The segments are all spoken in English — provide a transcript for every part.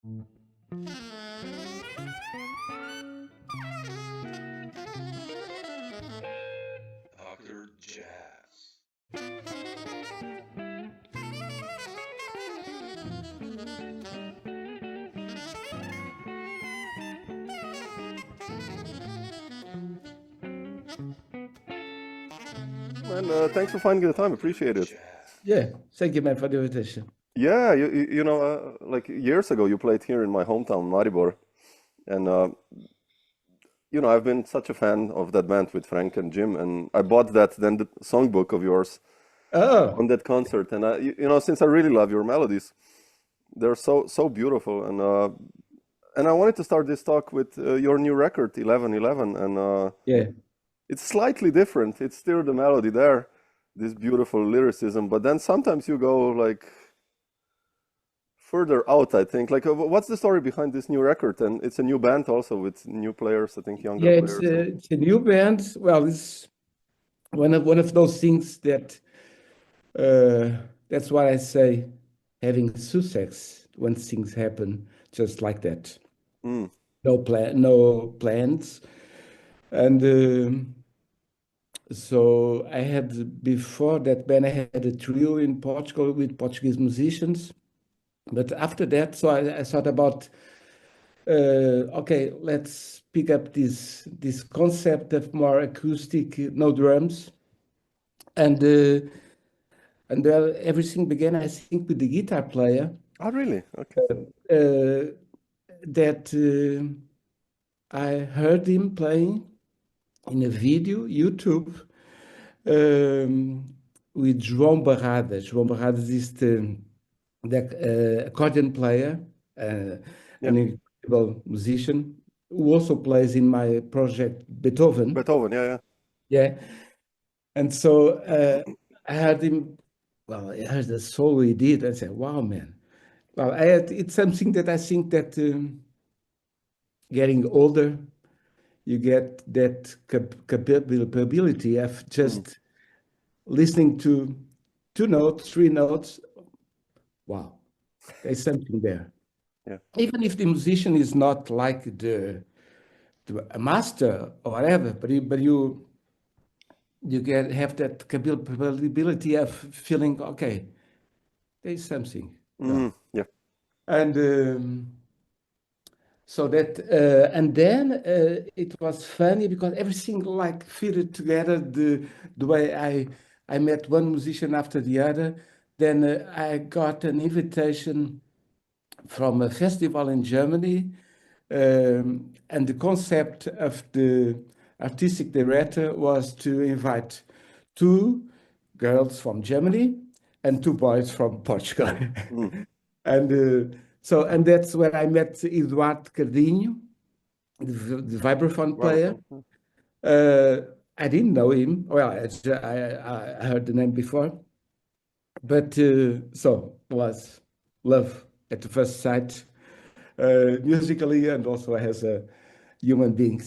Doctor Jazz. And thanks for finding the time. Appreciate it. Jazz. Yeah, thank you, man, for the invitation. Yeah, you know, like years ago, you played here in my hometown, Maribor, and you know, I've been such a fan of that band with Frank and Jim, and I bought that then the songbook of yours Oh, on that concert, and you know, since I really love your melodies, they're so beautiful, and I wanted to start this talk with your new record, 1111, and yeah. it's slightly different. It's still the melody there, this beautiful lyricism, but then sometimes you go like further out, I think. Like, what's the story behind this new record? And it's a new band also with new players, I think younger Yeah, players. And it's a new band. Well, it's one of those things that that's why I say having success when things happen just like that. mm, No plans. And so I had before that band, I had a trio in Portugal with Portuguese musicians. But after that, so I thought about okay, let's pick up this concept of more acoustic, no drums, and everything began, I think, with the guitar player oh, really? Okay. uh, that I heard him playing in a video, YouTube, with João Barradas. João Barradas is the accordion player, Yeah. an incredible musician who also plays in my project Beethoven. Beethoven, yeah, yeah. Yeah. And so I heard him, well, I heard the solo he did. I said, wow, man. Well, it's something that I think that getting older, you get that capability of just listening to 2 notes, 3 notes. Wow, there's something there. Yeah. Even if the musician is not like a master or whatever, but you have that capability of feeling, okay, there's something. Yeah. And so that, and then it was funny because everything like fitted together the way I met one musician after the other. Then I got an invitation from a festival in Germany, and the concept of the artistic director was to invite 2 girls from Germany and 2 boys from Portugal. And that's where I met Eduardo Cardinho, the vibraphone player. I didn't know him. Well, I heard the name before, but so was love at the first sight, musically and also as a human being.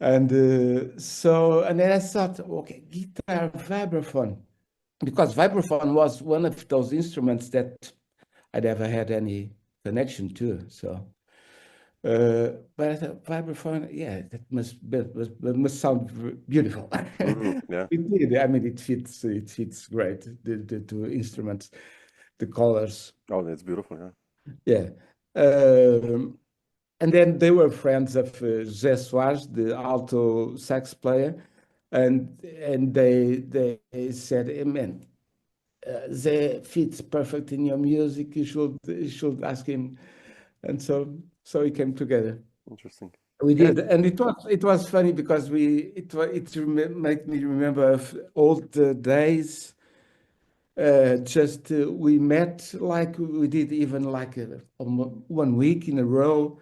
And then I thought, okay, guitar, vibraphone, because vibraphone was one of those instruments that I never had any connection to. So, but I thought vibraphone, yeah, that must sound beautiful. Yeah. It did. I mean, it fits great. The 2 instruments, the colors. Oh, that's beautiful, yeah. Yeah. And then they were friends of José Soares, the alto sax player, and they said, hey, man, they fits perfect in your music. You should ask him, and so it came together. Interesting. We Yeah. did, and it was funny because made me remember of old days. Just we met like we did even like 1 week in a row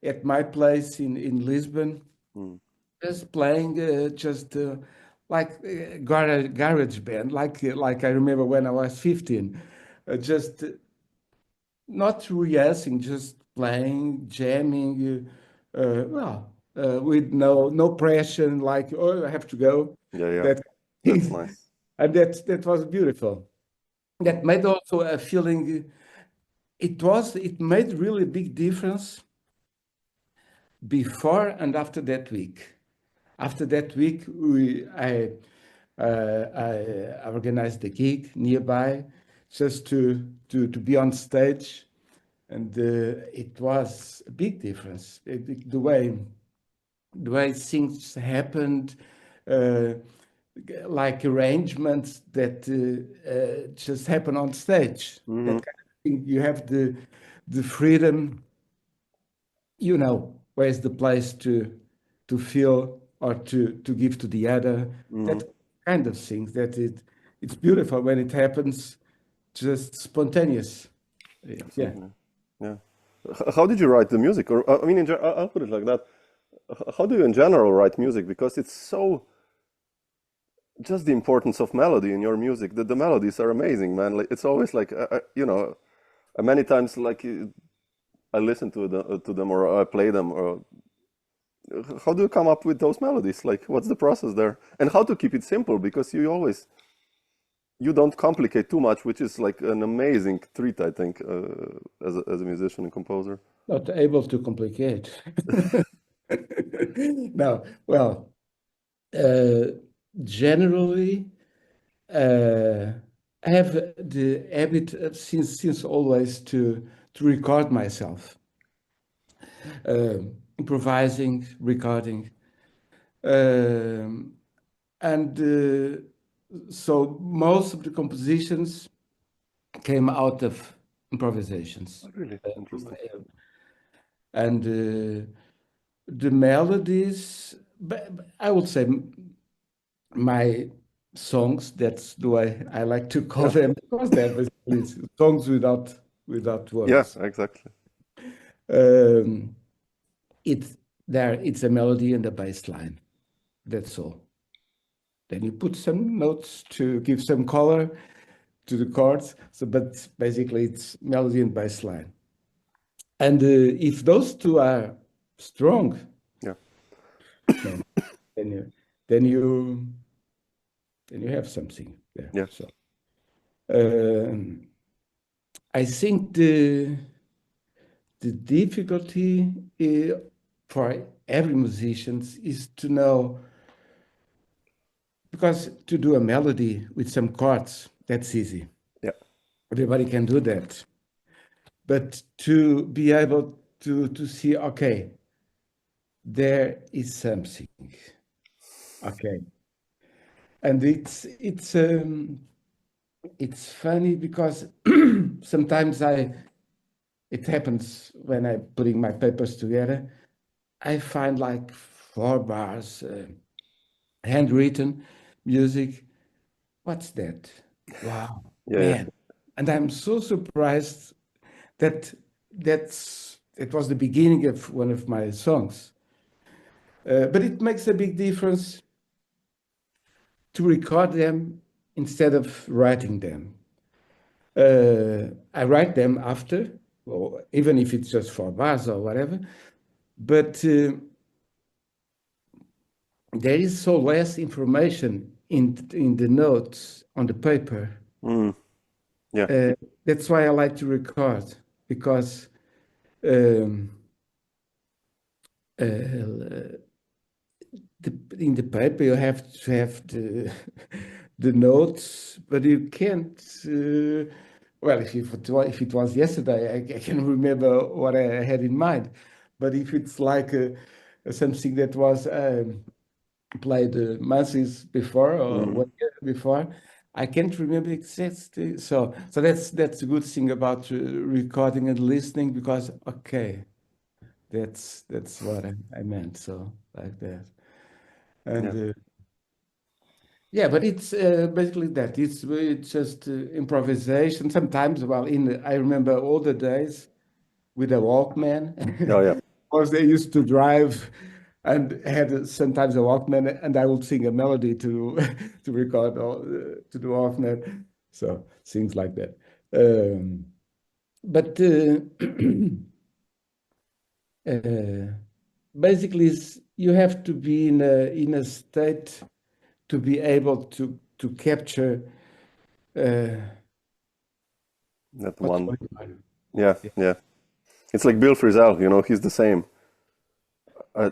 at my place in Lisbon, just playing like garage band, like I remember when I was 15, just not rehearsing, just playing, jamming, with no pressure, like, oh, I have to go. Yeah, yeah. That That's nice. and that was beautiful. That made also a feeling it made really a big difference before and after that week. After that week, I organized the gig nearby just to be on stage, and it was a big difference. The way things happened, like arrangements that just happen on stage. Mhm. That kind of thing. You have the freedom, where's the place to feel or to give to the other. That kind of thing. It's beautiful when it happens, just spontaneous. Yeah. Absolutely. Yeah. How did you write the music? Or I mean, I'll put it like that. How do you in general write music? Because it's so just the importance of melody in your music. The melodies are amazing, man. Like it's always like many times like I listen to them or I play them. Or how do you come up with those melodies? Like what's the process there? And how to keep it simple? Because you don't complicate too much, which is like an amazing treat, I think, as a musician and composer. Not able to complicate. No, well, generally, I have the habit since always to record myself, improvising, recording, and so most of the compositions came out of improvisations. Really interesting. And the melodies, I would say my songs, that's the way I like to call them, because they're basically songs without Yeah, words. exactly. It's a melody and a bass line. That's all. Then you put some notes to give some color to the chords. But basically it's melody and bass line. And if those two are strong, Yeah. then then you have something there. Yeah. So I think the difficulty for every musician is to know, because to do a melody with some chords, that's easy. Yeah. Everybody can do that. But to be able to see, okay, there is something. Okay. And it's funny because sometimes it happens when I'm putting my papers together, I find like 4 bars, handwritten music. What's that? Wow, Yeah. man. And I'm so surprised that it was the beginning of one of my songs. But it makes a big difference to record them instead of writing them. I write them after, or even if it's just 4 bars or whatever, but there is so less information in the notes on the paper. Yeah. That's why I like to record, because in the paper you have to have the notes, but you can't. Well, if it was yesterday, I can remember what I had in mind. But if it's like something that was played months before or 1 year before, I can't remember exactly. So that's a good thing about recording and listening, because okay, that's what I meant. So like that, and yeah, but it's basically that. It's just improvisation. Sometimes, well, I remember all the days with a Walkman. Oh yeah. Because they used to drive and had sometimes a Walkman, and I would sing a melody to to record to the Walkman. So things like that. But basically, you have to be in a state to be able to capture That what's one. going on. Yeah, yeah. It's like Bill Frisell, you know, he's the same.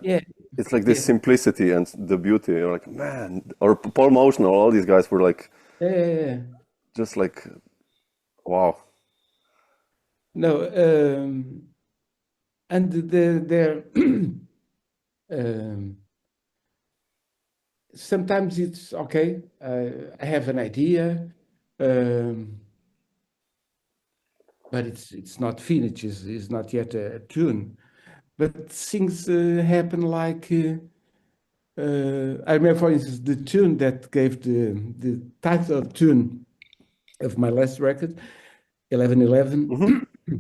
Yeah, It's like this yeah, simplicity and the beauty. You're like, man, or Paul Motion, or all these guys were like, yeah. just like, wow. No, and they're um, sometimes it's okay. I have an idea, um, but it's not finished. It's not yet a tune. But things happen like I remember, for instance, the tune that gave the title tune of my last record, 1111. Hmm.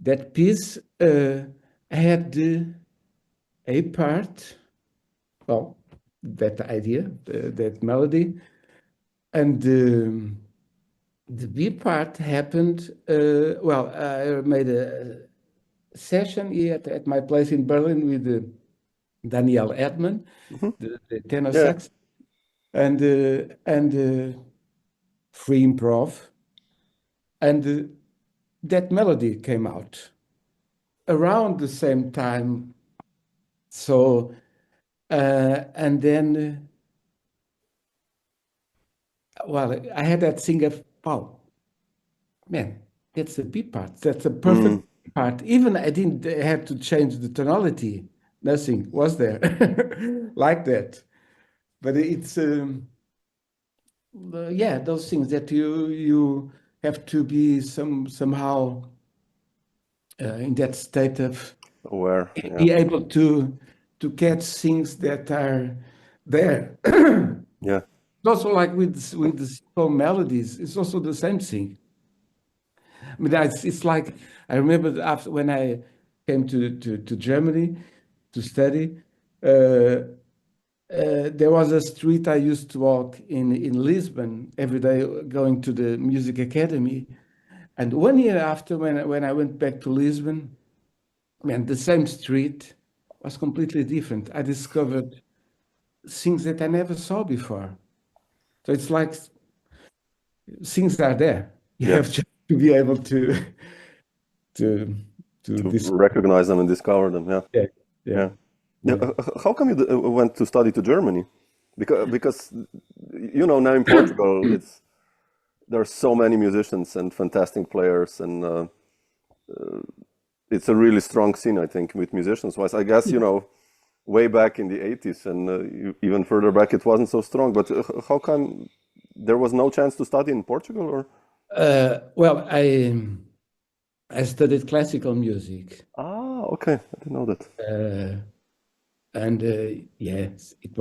That piece had a part, well, that idea, that melody, and the B part happened. Well, I made a session here at my place in Berlin with Daniel Edman, Hmm. the tenor Yeah. sax, and free improv, and that melody came out around the same time. So, and then, well, I had that thing of, wow, man, that's a B part. That's a perfect Mm. part. Even I didn't have to change the tonality. Nothing was there like that. But it's yeah, those things that you have to be somehow in that state of Aware. Yeah. be able to catch things that are there. Yeah. It's also like with the simple melodies. It's also the same thing. I mean, it's like I remember after when I came to Germany to study. There was a street I used to walk in Lisbon every day, going to the music academy. And 1 year after, when I went back to Lisbon, man, the same street was completely different. I discovered things that I never saw before. So it's like things are there. You Yeah. have just to be able to to To discover. recognize them and discover them. Yeah. Yeah, yeah, Yeah. Yeah. yeah. How come you went to study to Germany? Because you know, now in Portugal, there are so many musicians and fantastic players, and it's a really strong scene, I think, with musicians wise. I guess, you know, way back in the 80s and even further back, it wasn't so strong. But how come there was no chance to study in Portugal? Or Well, I studied classical music. okay, I didn't know that. Uh, and yes, it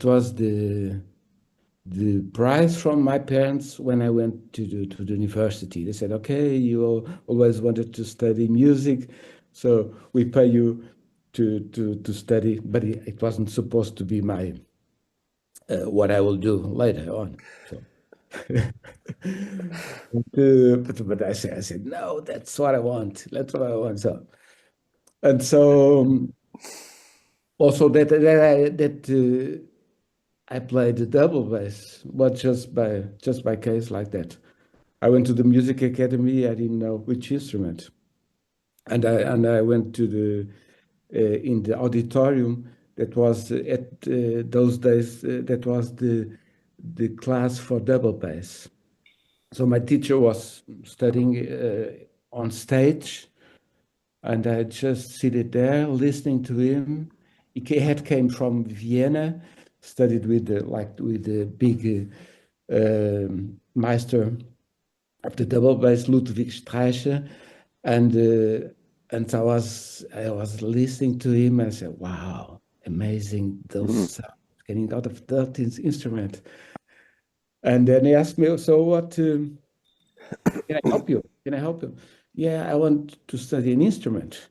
was the prize from my parents when I went to the university. They said, "Okay, you always wanted to study music, so we pay you to study." But it wasn't supposed to be my what I will do later on. So, but I said no, that's what I want. That's what I want. So and so also that I played the double bass, but just by case like that. I went to the music academy. I didn't know which instrument, and I went to the in the auditorium. That was at those days. That was the class for double bass. So my teacher was studying on stage, and I just seated there listening to him. He had came from Vienna, studied with the big master of the double bass Ludwig Streicher, and I was listening to him and I said, "Wow, amazing those Mhm. sounds getting out of that instrument." And then he asked me, "So what? Can I help you? Can I help you?" "Yeah, I want to study an instrument,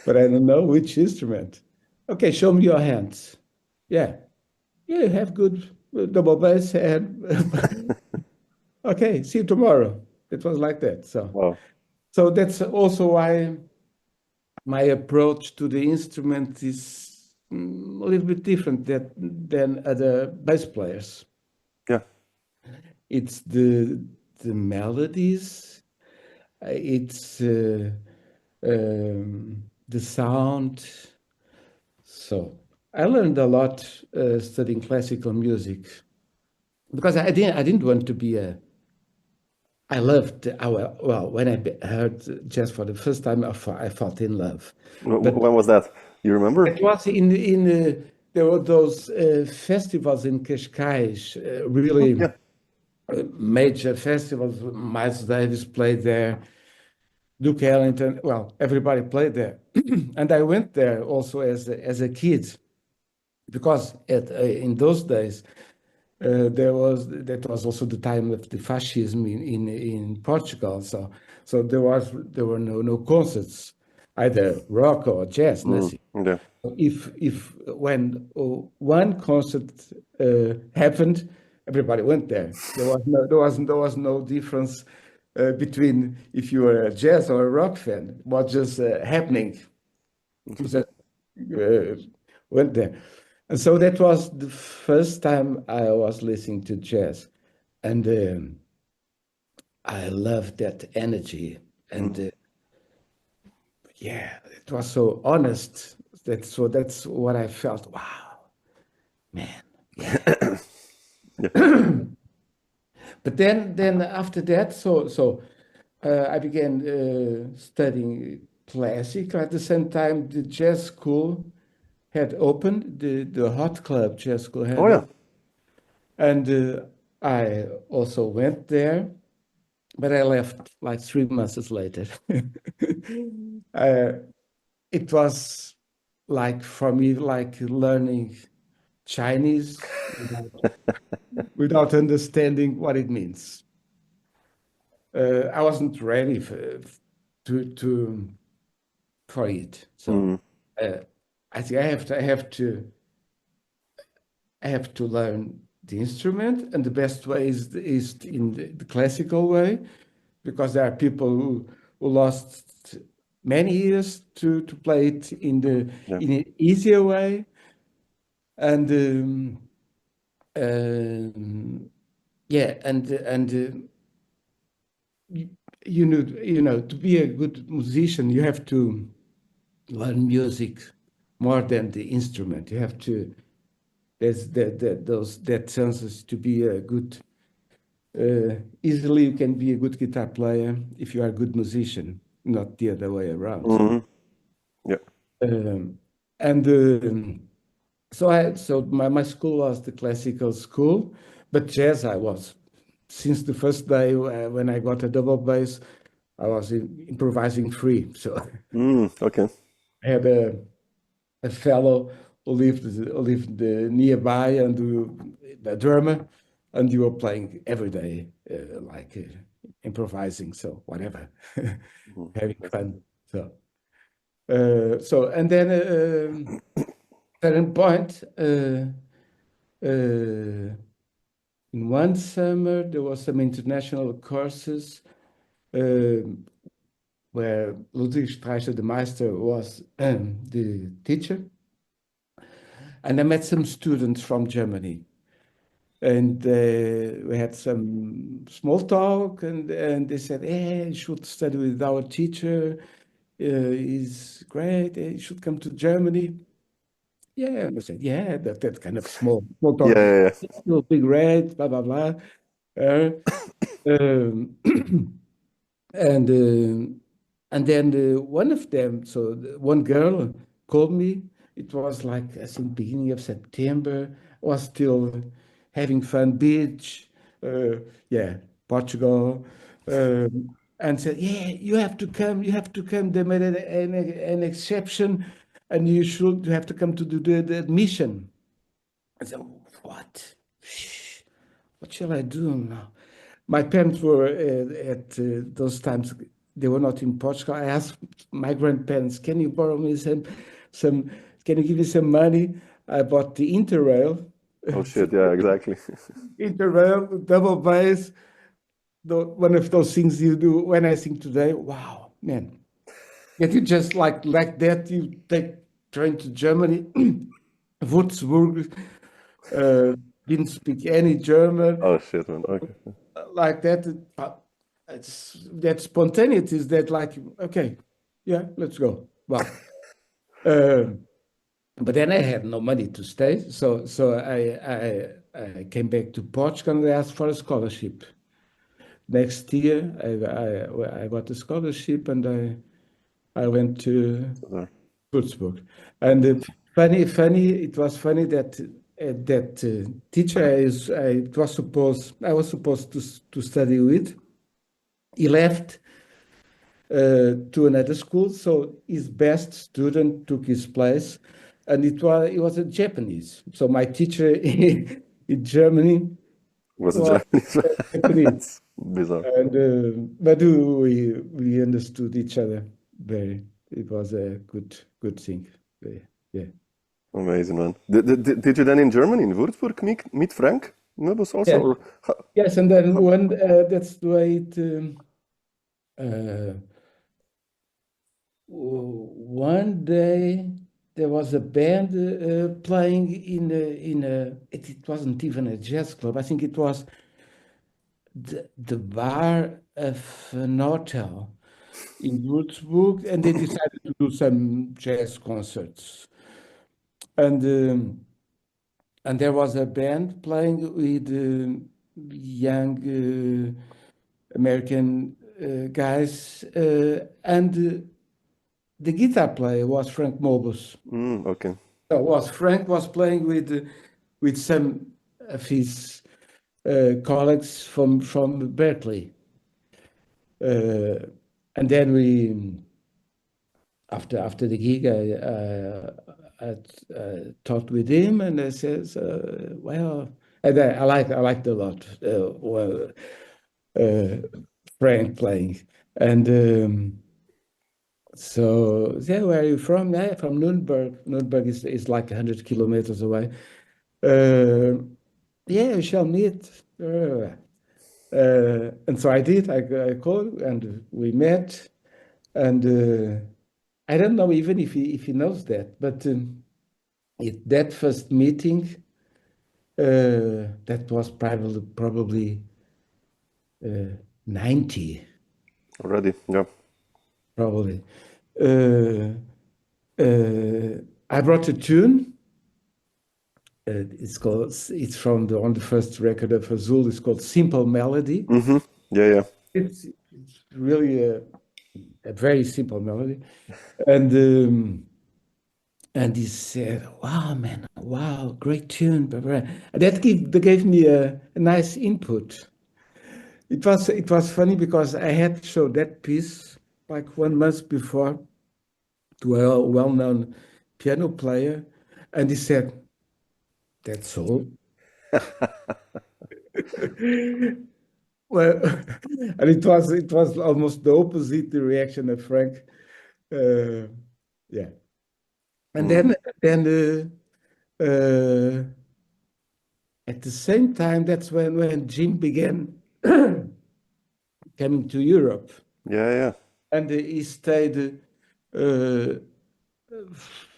but I don't know which instrument." "Okay, show me your hands." "Yeah, yeah, you have good double bass hand." "Okay, see you tomorrow." It was like that. So, Wow. so that's also why my approach to the instrument is a little bit different than other bass players. Yeah. It's the melodies, it's the sound. So I learned a lot studying classical music because I didn't want to be a. I loved well when I heard jazz for the first time. I felt in love, but When was that? You remember? it was in there were those festivals in Cascais, really Yeah. major festivals. Miles Davis played there, Duke Ellington. Well, everybody played there, and I went there also as a kid because in those days that was also the time of the fascism in Portugal. So there were no concerts, either rock or jazz, nothing. Yeah. If when one concert happened, everybody went there. There was no difference between if you were a jazz or a rock fan. It was just happening. So, went there. And so that was the first time I was listening to jazz. And I loved that energy. And yeah, it was so honest. That's what I felt. Wow, man. Yeah. But then after that, so I began studying classic. At the same time, the jazz school had opened, the Hot Club Jazz School had Oh yeah. opened. And I also went there, but I left like 3 months later. It was like for me like learning Chinese without understanding what it means. I wasn't ready for it. So I think I have to learn the instrument, and the best way is in the classical way, because there are people who lost many years to play it in an easier way. And yeah, and you know, to be a good musician, you have to learn music more than the instrument. You have to there's that sense to be a good. Easily, you can be a good guitar player if you are a good musician, not the other way around. Yeah. And so my school was the classical school, but jazz I was since the first day when I got a double bass, I was improvising free. So Okay. I had a fellow who lived nearby, and the drummer, and you were playing every day, like improvising. So whatever, having fun. So and then at a point in one summer there was some international courses where Ludwig Streicher, the master, was the teacher. And I met some students from Germany. And we had some small talk, and they said, hey, you should study with our teacher. He's great. You should come to Germany. Yeah, and I said, yeah, that kind of small talk. Yeah. Still big red, blah, blah, blah. Um, and then one of them, so one girl called me. It was like, I think, beginning of September. I was still having fun, beach, yeah, Portugal, and said, yeah, you have to come. They made an exception, and you have to come to do the admission. I said, what? What shall I do now? My parents were at those times, they were not in Portugal. I asked my grandparents, can you borrow me some, can you give me some money? I bought the Interrail. Oh shit, yeah, exactly. Interrail, double bass, one of those things you do when I sing today. Wow, man. That you just like that, you take train to Germany, Würzburg, didn't speak any German. Oh shit, man. Okay. like that. It's that spontaneity is that like, okay, yeah, let's go. Well, but then I had no money to stay, so I came back to Portugal and I asked for a scholarship. Next year, I got a scholarship and I went to There. Würzburg. And it was funny that that teacher I was supposed to study with. He left to another school, so his best student took his place, and he was a Japanese. So my teacher in Germany Was it was Japanese? Japanese, It's bizarre. and but we understood each other very. It was a good thing. Yeah. Amazing, man. Did you then in Germany, in Würzburg, meet Frank Möbus also? Yeah. Or, Yes, and then when that's the way it. Uh, One day there was a band playing it wasn't even a jazz club. I think it was the bar of an hotel in Würzburg, and they decided to do some jazz concerts. And there was a band playing with young American guys, and the guitar player was Frank Mobus. okay. Frank was playing with some of his colleagues from Berkeley, and then we after the gig I talked with him and I says, well, and I liked a lot Frank playing, and so yeah, where are you from? Yeah, from Nuremberg. Nuremberg is like 100 kilometers away. Yeah, we shall meet. And so I did. I called and we met. And I don't know even if he knows that, but that first meeting, that was probably 90, Already, yeah. probably. I brought a tune. It's from on the first record of Azul. It's called Simple Melody. Yeah. It's really a very simple melody, and he said, "Wow, man, wow, great tune." Blah, blah. And that gave me a nice input. It was funny because I had showed that piece like 1 month before to a well-known piano player, and he said, "That's all." Well, and it was almost the opposite the reaction of Frank. Yeah, and then at the same time, that's when Jim began coming to Europe, Yeah. and he stayed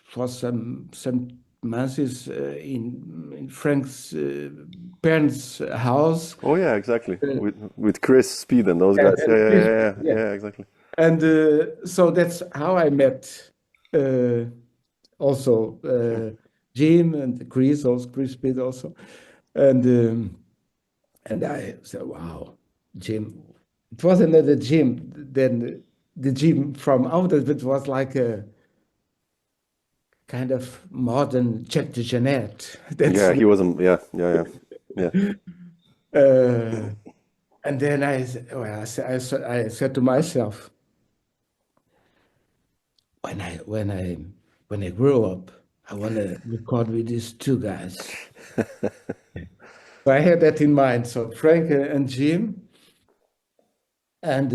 for some months in Frank's parents' house. Oh yeah, exactly. With Chris Speed and those Yeah, guys. and Chris, yeah. Yeah, exactly. And so that's how I met also Jim and Chris, also Chris Speed also. And I said, wow, Jim. It was another Jim than the Jim from Outers, but it was like a kind of modern Jack de Jeanette. Yeah, he wasn't. Yeah. Uh, and then I said to myself, when I grow up, I want to record with these two guys. So I had that in mind. So Frank and Jim, and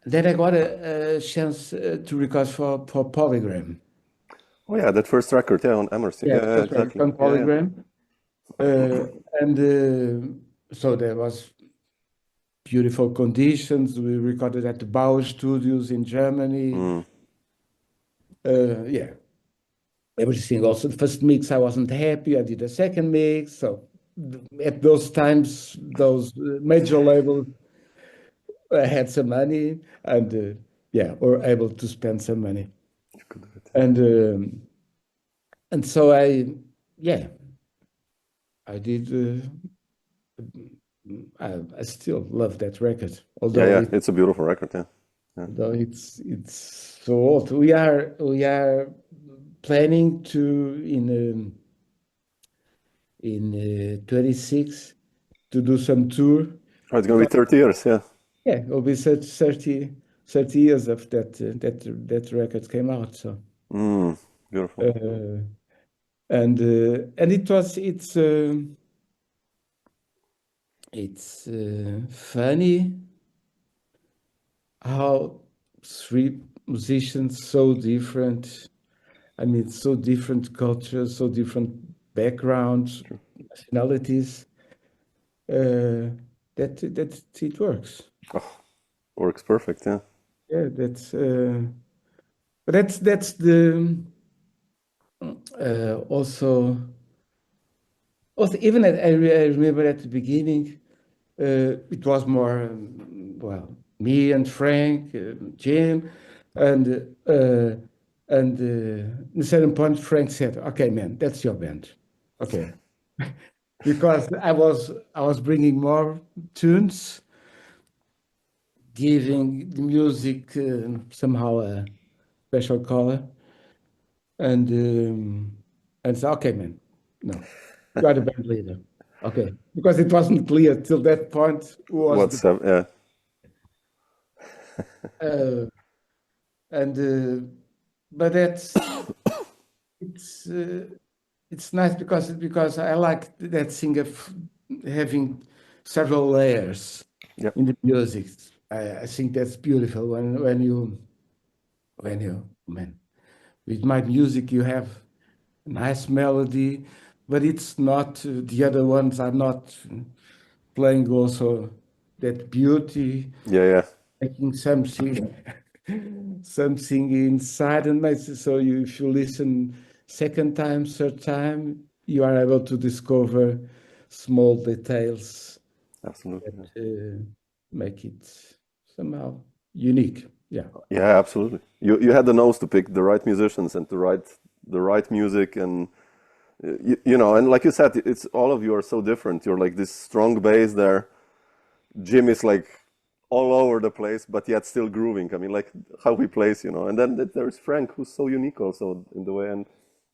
then I got a chance to record for Polygram. Oh yeah, that first record, yeah, on Emerson. Yeah, Yeah, first record exactly. on Polygram. And so there was beautiful conditions. We recorded at the Bauer Studios in Germany. Yeah, everything. Also, the first mix I wasn't happy. I did a second mix. So at those times, those major labels had some money and yeah, were able to spend some money. You could do it. And so I did. I still love that record, although Yeah, it's a beautiful record. Yeah. although it's so old. We are planning to in 26 to do some tour. Oh, it's gonna be 30 years. Yeah. Yeah, it will be 30 years of that record came out. So Beautiful. and it's funny how three musicians so different. I mean, so different cultures, so different backgrounds, nationalities. That it works. Oh, works perfect. Yeah. Yeah, but that's the also even I remember at the beginning it was more well, me and Frank, Jim, and at a certain point Frank said, "Okay, man, that's your band." Okay. Because I was bringing more tunes, giving the music somehow a special color, and so okay, man, no, you are the band leader, okay, because it wasn't clear till that point who was What's up? Yeah. but it's nice because I like that thing of having several layers Yep. in the music. I think that's beautiful when you man, with my music you have a nice melody, but it's not the other ones are not playing also that beauty, Yeah. making something something inside and makes it so if you listen second time, third time, you are able to discover small details Absolutely. that make it somehow unique. Yeah. Yeah, absolutely. You had the nose to pick the right musicians and the right music, and you know, and like you said, it's all of you are so different. You're like this strong bass there. Jim is like all over the place, but yet still grooving. I mean, like how he plays, you know. And then there's Frank, who's so unique also in the way. And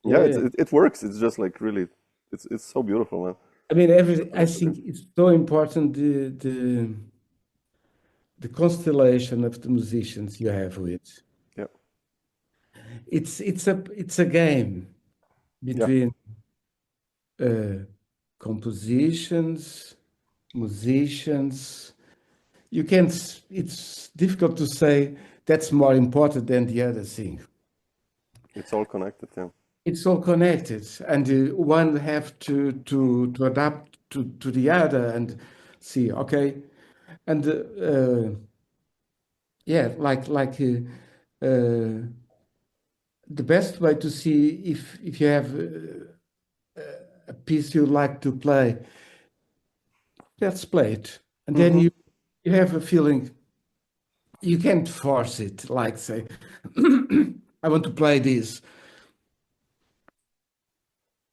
yeah, it works. It's just like really, it's so beautiful, man. I mean, I think it's so important the constellation of the musicians you have with. Yeah. It's a game between compositions, musicians. You can. It's difficult to say that's more important than the other thing. It's all connected. Yeah. It's all connected, and one have to adapt to the other and see. Okay, and yeah, like the best way to see if you have a piece you like to play, let's play it, and then you have a feeling. You can't force it, like say, I want to play this.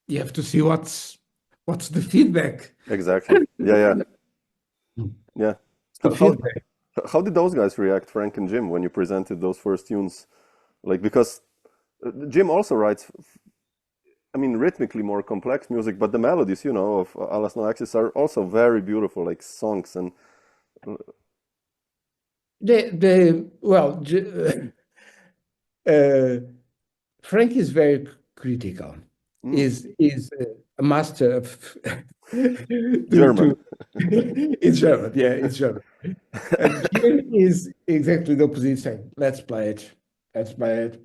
You have to see what's the feedback. Exactly. Yeah. The feedback. How did those guys react, Frank and Jim, when you presented those first tunes? Like, because Jim also writes, I mean, rhythmically more complex music, but the melodies, you know, of Alas No Axis are also very beautiful, like songs. And Well, Frank is very critical. Is a master of German. It's German, yeah, it's German. And Jim is exactly the opposite, saying, let's play it. Let's play it.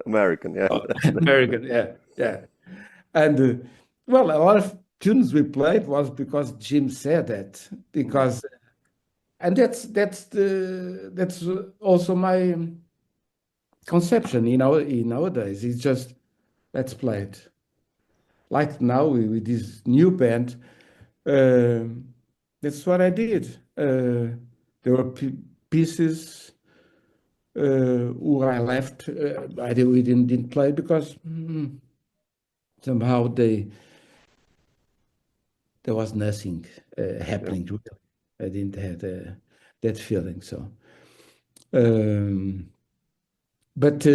American, yeah. American, yeah. And well, a lot of tunes we played was because Jim said that. Because and that's also my conception, you know, in nowadays. It's just let's play it. like now with this new band, that's what I did. There were pieces who I left. We didn't play because somehow there was nothing happening. Really. I didn't have that feeling. So, but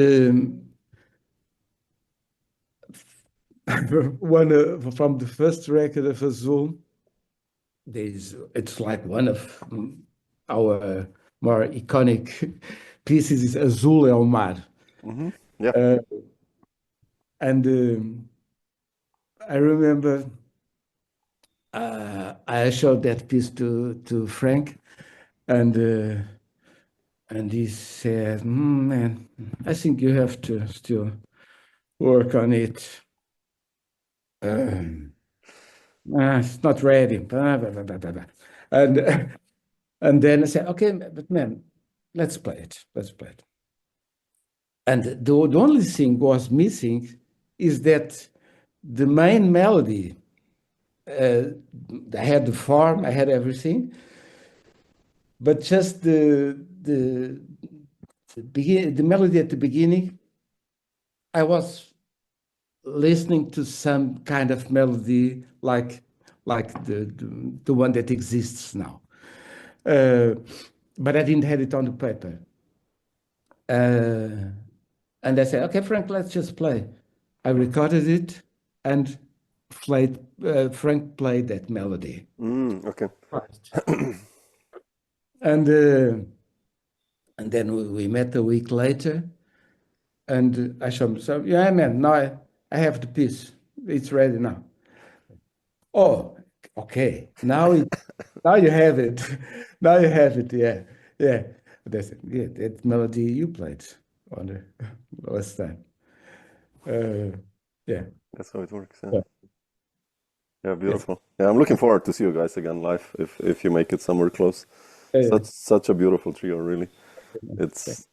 one from the first record of Azul, it's like one of our more iconic pieces is Azul é o Mar. Yeah. And I remember I showed that piece to Frank, and he said, "Man, I think you have to still work on it. It's not ready." Blah, blah, blah, blah, blah. And then I said, "Okay, but man, let's play it. Let's play it." And the only thing was missing is that the main melody. I had the form, I had everything, but just the melody at the beginning, I was listening to some kind of melody like the one that exists now, but I didn't have it on the paper. And I said, "Okay, Frank, let's just play." I recorded it, and Frank played that melody. Okay. And then we met a week later, and I showed him, "So, yeah, man, now I have the piece. It's ready now." "Oh, okay. Now you have it. Now you have it. Yeah, yeah." That's it. Yeah, that melody you played on the last time. Yeah. That's how it works. Yeah. Yeah, beautiful. Yeah, I'm looking forward to see you guys again live if you make it somewhere close. Yeah. Such a beautiful trio, really. It's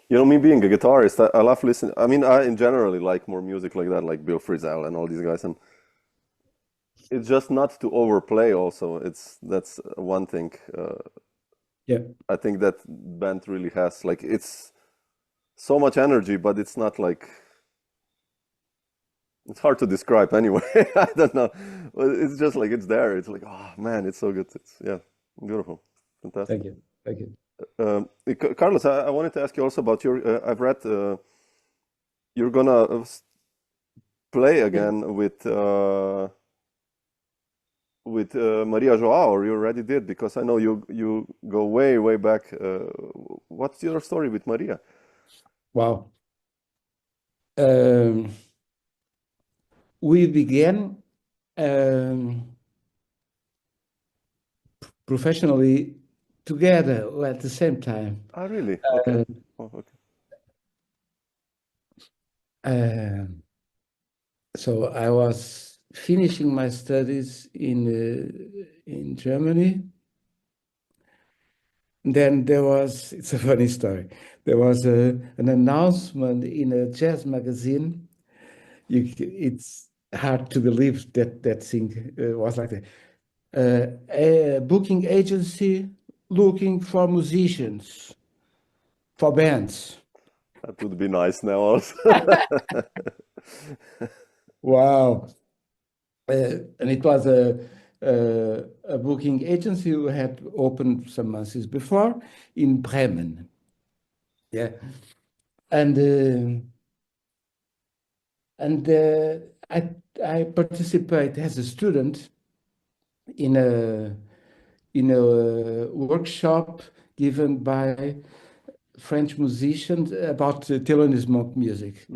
me being a guitarist, I love listening. I mean, I in generally like more music like that, like Bill Frisell and all these guys, and it's just not to overplay. Also, that's one thing. Yeah. I think that band really has like it's so much energy, but it's not like. It's hard to describe anyway. I don't know. It's just like it's there. It's like, oh man, it's so good. It's beautiful, fantastic. Thank you. Carlos, I wanted to ask you also about your. I've read you're gonna play again with Maria Joao, or you already did, because I know you go way back. What's your story with Maria? Wow. We began professionally together at the same time. Ah, really? Okay. So I was finishing my studies in Germany. And then it's a funny story. There was an announcement in a jazz magazine. It's hard to believe that thing was like that. A booking agency looking for musicians, for bands. That would be nice now also. Wow. And it was a booking agency who had opened some months before in Bremen. Yeah. And I participate as a student in a workshop given by French musicians about Thelonious Monk music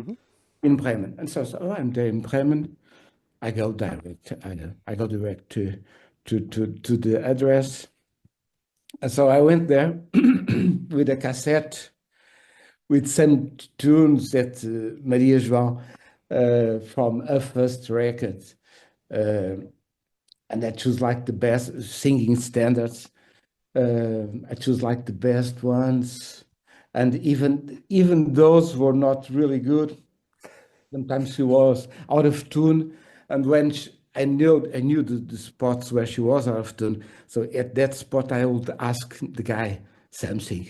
in Bremen. And so I'm there in Bremen. I go direct. I go direct to the address. And so I went there with a cassette with some tunes that Maria João from her first record. And I choose like the best singing standards. I choose like the best ones. And even those were not really good. Sometimes she was out of tune, and when I knew the spots where she was out of tune. So at that spot, I would ask the guy something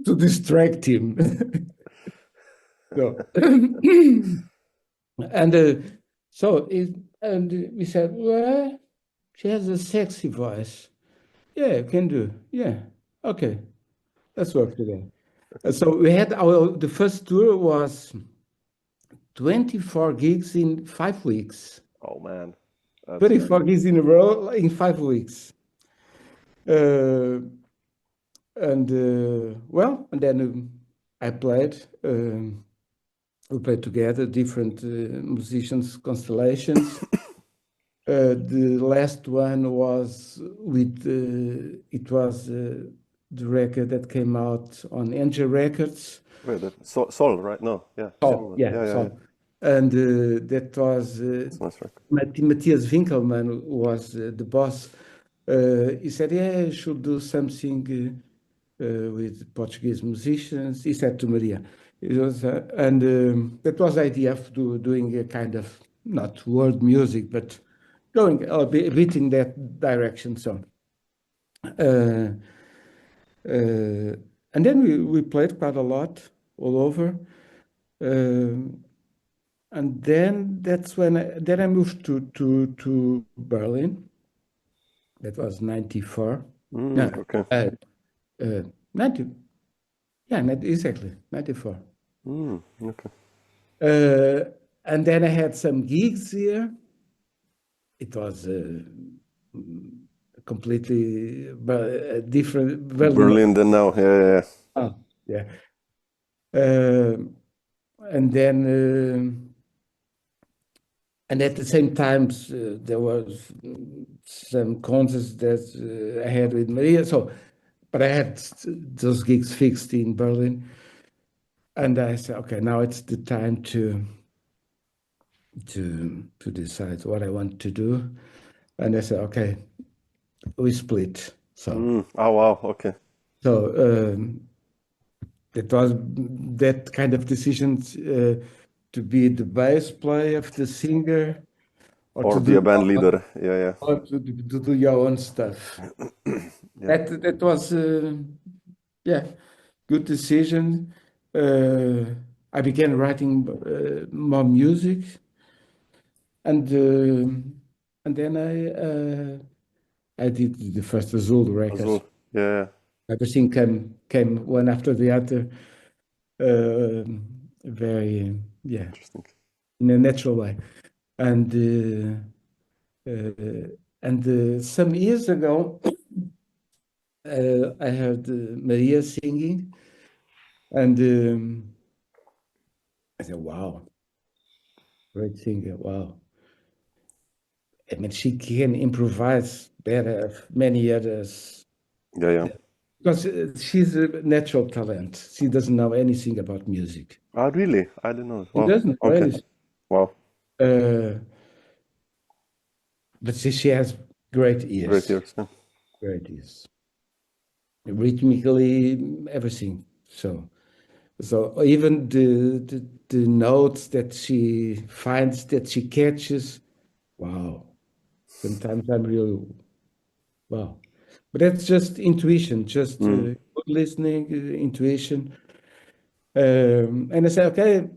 to distract him. So, and we said, well, she has a sexy voice. Yeah, can do. Yeah, okay, let's work together. So we had the first tour was 24 gigs in 5 weeks. Oh man. That's 24 gigs in a row in 5 weeks. And then I played. We played together, different musicians, constellations. The last one was with, it was the record that came out on Angel Records. Wait, Sol, right? No, yeah. Oh, yeah, yeah, Sol. yeah. And that was It's a nice record. Matthias Winkelmann was the boss. He said, yeah, I should do something with Portuguese musicians. He said to Maria. It was, that was the idea of doing a kind of, not world music, but going a bit in that direction. So, and then we played quite a lot all over. And then that's when I moved to Berlin. That was 94. Okay. 90. Yeah, exactly, 94. Okay. And then I had some gigs here. It was completely different. Berlin than now. Yeah. Oh, yeah. And then, and at the same time, there was some concerts that I had with Maria. So, but I had those gigs fixed in Berlin. And I said, okay, now it's the time to decide what I want to do. And I said, okay, we split. So, Oh wow, okay. so it was that kind of decision to be the bass player of the singer, Or to be do a band leader. Yeah. or to do your own stuff. That was yeah, good decision. I began writing more music, and then I did the first Azul records. Azul. Yeah. Everything came one after the other, very Interesting. in a natural way, and some years ago, I heard Maria singing, and I said, "Wow, great singer! Wow." I mean, she can improvise better than many others. Yeah. Because she's a natural talent. She doesn't know anything about music. Oh, really? I don't know. She Wow. doesn't know Okay. anything. Wow. But she has great ears. Great ears. Yeah. Great ears. Rhythmically, everything. So even the notes that she finds, that she catches, wow. Sometimes I'm really, wow. But that's just intuition, just good listening, intuition. And I say, okay,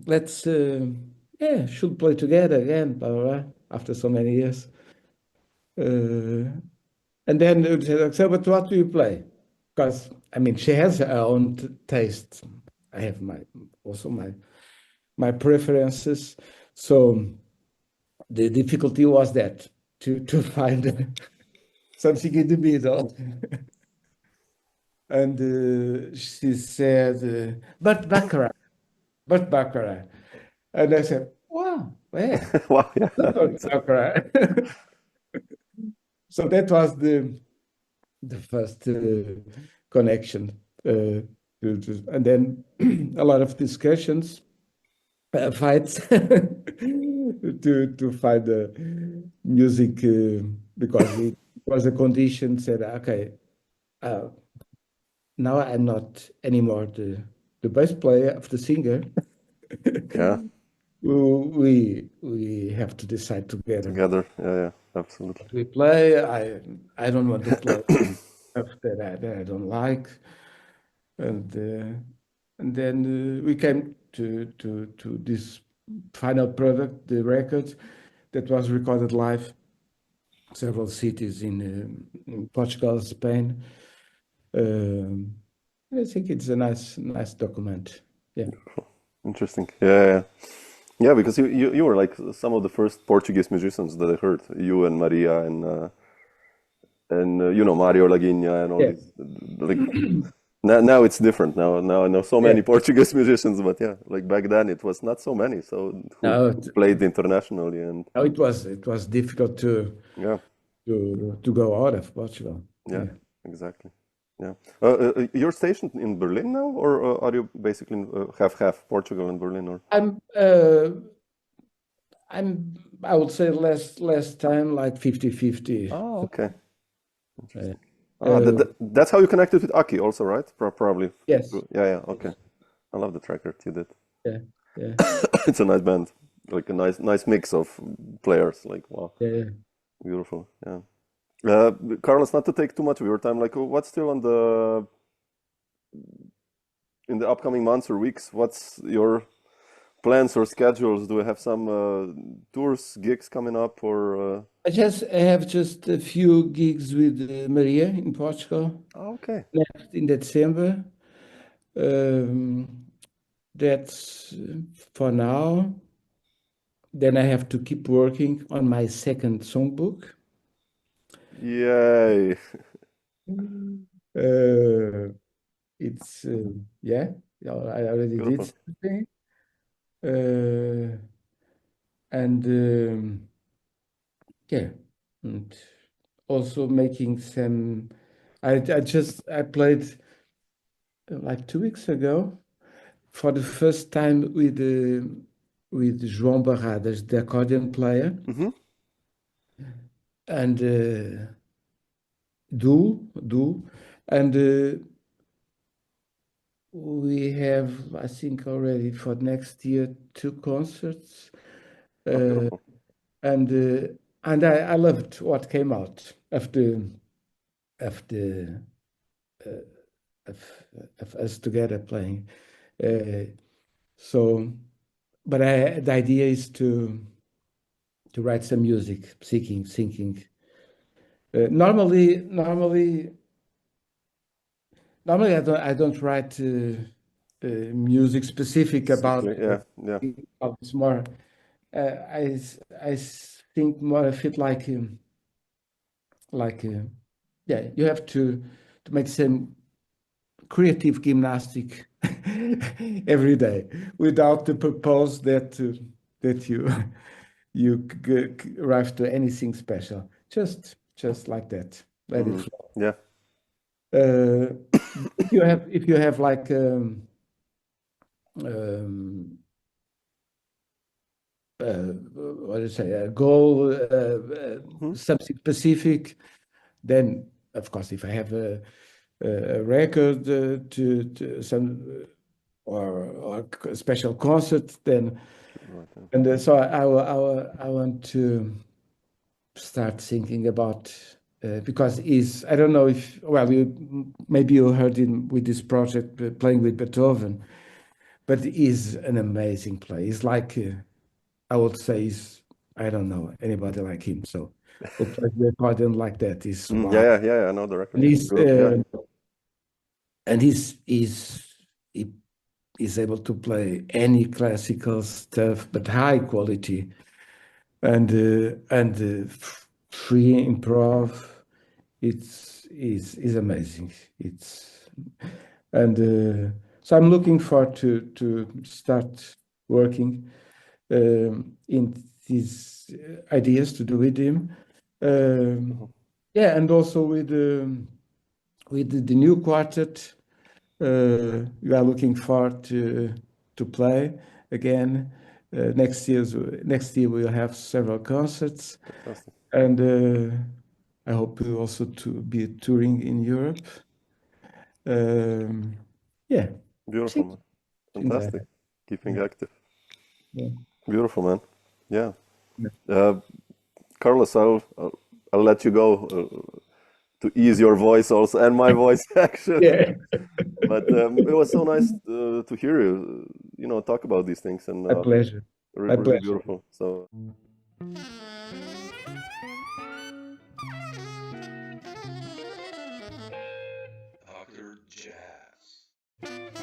let's, should play together again, blah, blah, blah, after so many years. And then they said, so, but what do you play? Because, I mean, she has her own taste. I have my preferences. So the difficulty was that to find something in the middle. And she said, but Baccarat. And I said, wow, where? Wow. Yeah. Baccarat. So that was the first connection. And then a lot of discussions, fights to find the music because it was a condition said, okay, now I'm not anymore the the bass player, of the singer, Yeah, we have to decide together. together. Yeah, absolutely. We play. I don't want to play stuff that I don't like, and then we came to this final product, the record that was recorded live, several cities in Portugal, Spain. I think it's a nice document. Yeah. Interesting. Yeah, because you were like some of the first Portuguese musicians that I heard. You and Maria and Mario Laguinha and all Yeah. these. Like now it's different. Now I know so many Yeah. Portuguese musicians, but yeah, like back then it was not so many. So who No, played internationally and no, it was difficult yeah, to go out of Portugal. yeah, Yeah. exactly. Yeah. You're stationed in Berlin now, or are you basically half Portugal and Berlin, or? I would say less time, like 50-50. Oh, okay. Interesting. Uh, That's how you connected with Aki also, right? Probably. yes. Yeah, okay. I love the track record you did. Yeah. Yeah. It's a nice band, like a nice mix of players. Like wow, Yeah. beautiful. Yeah. Carlos, not to take too much of your time. Like, what's still on in the upcoming months or weeks? What's your plans or schedules? Do we have some tours, gigs coming up, or? I have just a few gigs with Maria in Portugal Oh, okay. next in December. That's for now. Then I have to keep working on my second songbook. Yay. Uh, it's yeah, I already did Beautiful. something. And yeah, and also making some. I played like 2 weeks ago for the first time with João Barradas, the accordion player, Mm-hmm. and duo, and we have, I think, already for next year 2 concerts, Oh, beautiful. and I loved what came out of the uh, of, of us together playing. So, but the idea is to write some music, thinking. Normally, I don't write music specific about. Specifically, yeah. It's more. I think more of it like yeah. You have to make some creative gymnastic every day without the purpose that you arrive to anything special. Just like that. Let it flow. Yeah. If you have like um, what do you say, a goal, something specific, then of course if I have a record to some or a special concert, then and so I want to start thinking about because I don't know if maybe you heard him with this project playing with Beethoven, but he's an amazing player. He's like I would say I don't know anybody like him. So who plays the accordion like that is wow. Yeah. I know the record. And he's Beautiful, yeah. and he is able to play any classical stuff, but high quality and free improv. Is amazing. So I'm looking forward to start working in these ideas to do with him. Yeah, and also with the new quartet. We are looking forward to play again. Next year we'll have several concerts, Fantastic. and I hope also to be touring in Europe. Yeah, Beautiful, man. Fantastic. Keeping Yeah. active. Yeah. Beautiful, man. Yeah. Yeah. Carlos, I'll let you go to ease your voice also and my voice actually. Yeah. But it was so nice to hear you, talk about these things, and My pleasure. My really pleasure. beautiful. So. Aki Jazz.